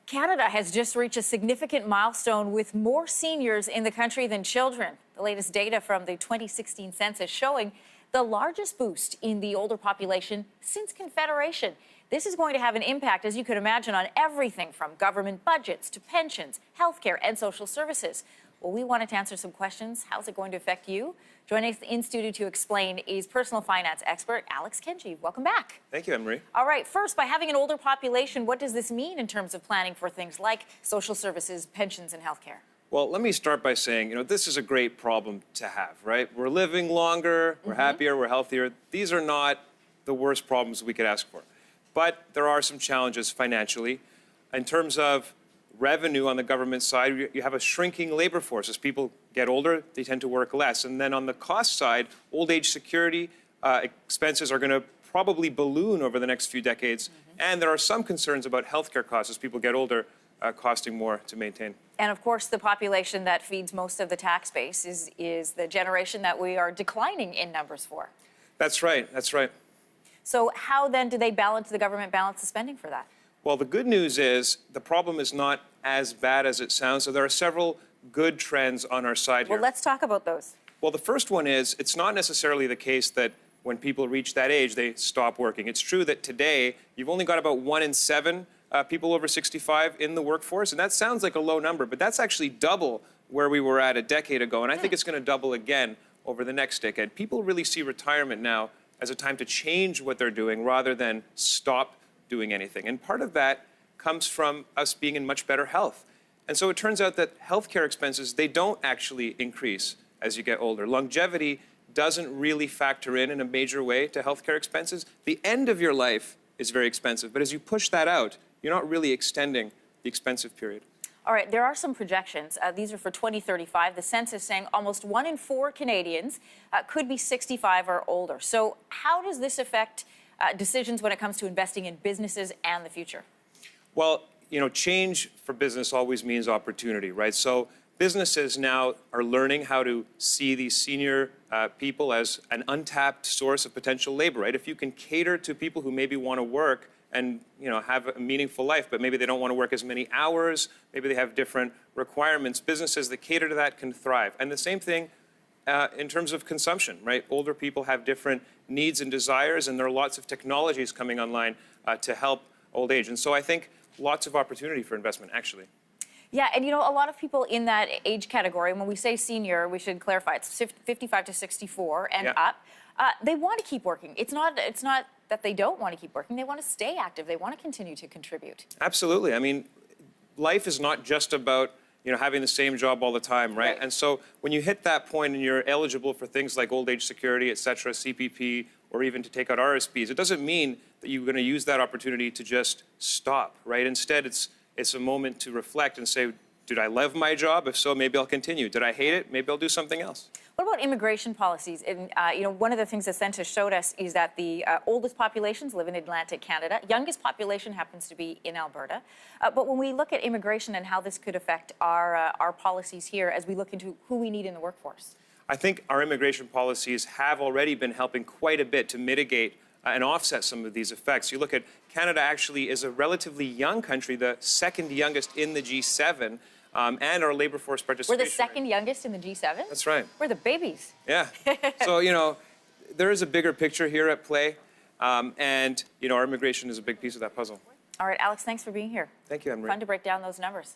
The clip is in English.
Canada has just reached a significant milestone with more seniors in the country than children. The latest data from the 2016 census showing the largest boost in the older population since Confederation. This is going to have an impact, as you could imagine, on everything from government budgets to pensions, healthcare, and social services. Well, we wanted to answer some questions. How's it going to affect you? Joining us in studio to explain is personal finance expert Alex Kenjeev. Welcome back. Thank you, Emery. All right, first, by having an older population, what does this mean in terms of planning for things like social services, pensions, and healthcare? Well, let me start by saying, this is a great problem to have, right? We're living longer, we're happier, we're healthier. These are not the worst problems we could ask for. But there are some challenges financially. In terms of revenue on the government side, you have a shrinking labor force. As people get older, they tend to work less. And then on the cost side, old age security expenses are going to probably balloon over the next few decades. And there are some concerns about healthcare costs as people get older, costing more to maintain. And of course, the population that feeds most of the tax base is the generation that we are declining in numbers for. That's right. That's right. So how then do they balance, the government balance the spending for that? Well, the good news is the problem is not as bad as it sounds. So there are several good trends on our side here. Well, let's talk about those. Well, the first one is it's not necessarily the case that when people reach that age, they stop working. It's true that today you've only got about 1 in 7 people over 65 in the workforce. And that sounds like a low number, but that's actually double where we were at a decade ago. And I think it's going to double again over the next decade. People really see retirement now as a time to change what they're doing rather than stop doing anything. And part of that comes from us being in much better health. And so it turns out that healthcare expenses, they don't actually increase as you get older. Longevity doesn't really factor in a major way to healthcare expenses. The end of your life is very expensive, but as you push that out, you're not really extending the expensive period. All right, there are some projections. These are for 2035. The census saying almost 1 in 4 Canadians could be 65 or older. So how does this affect decisions when it comes to investing in businesses and the future? Well, change for business always means opportunity, right? So businesses now are learning how to see these senior people as an untapped source of potential labor, right? If you can cater to people who maybe want to work and have a meaningful life, but maybe they don't want to work as many hours, maybe they have different requirements, businesses that cater to that can thrive. And the same thing in terms of consumption, right? Older people have different needs and desires, and there are lots of technologies coming online to help old age. And so I think lots of opportunity for investment, actually. Yeah, and a lot of people in that age category, when we say senior, we should clarify, it's 55 to 64 and up. They want to keep working. It's not that they don't want to keep working. They want to stay active. They want to continue to contribute. Absolutely. I mean, life is not just about having the same job all the time, right? And so when you hit that point and you're eligible for things like old age security, et cetera, CPP, or even to take out RSPs, it doesn't mean that you're going to use that opportunity to just stop, right? Instead, it's a moment to reflect and say, did I love my job? If so, maybe I'll continue. Did I hate it? Maybe I'll do something else. What about immigration policies? And, one of the things the census showed us is that the oldest populations live in Atlantic Canada. Youngest population happens to be in Alberta. But when we look at immigration and how this could affect our policies here as we look into who we need in the workforce. I think our immigration policies have already been helping quite a bit to mitigate and offset some of these effects. You look at Canada actually is a relatively young country, the second youngest in the G7. And our labor force participation. We're the second youngest in the G7? That's right. We're the babies. Yeah. So, there is a bigger picture here at play. And, our immigration is a big piece of that puzzle. All right, Alex, thanks for being here. Thank you, Emery. Fun to break down those numbers.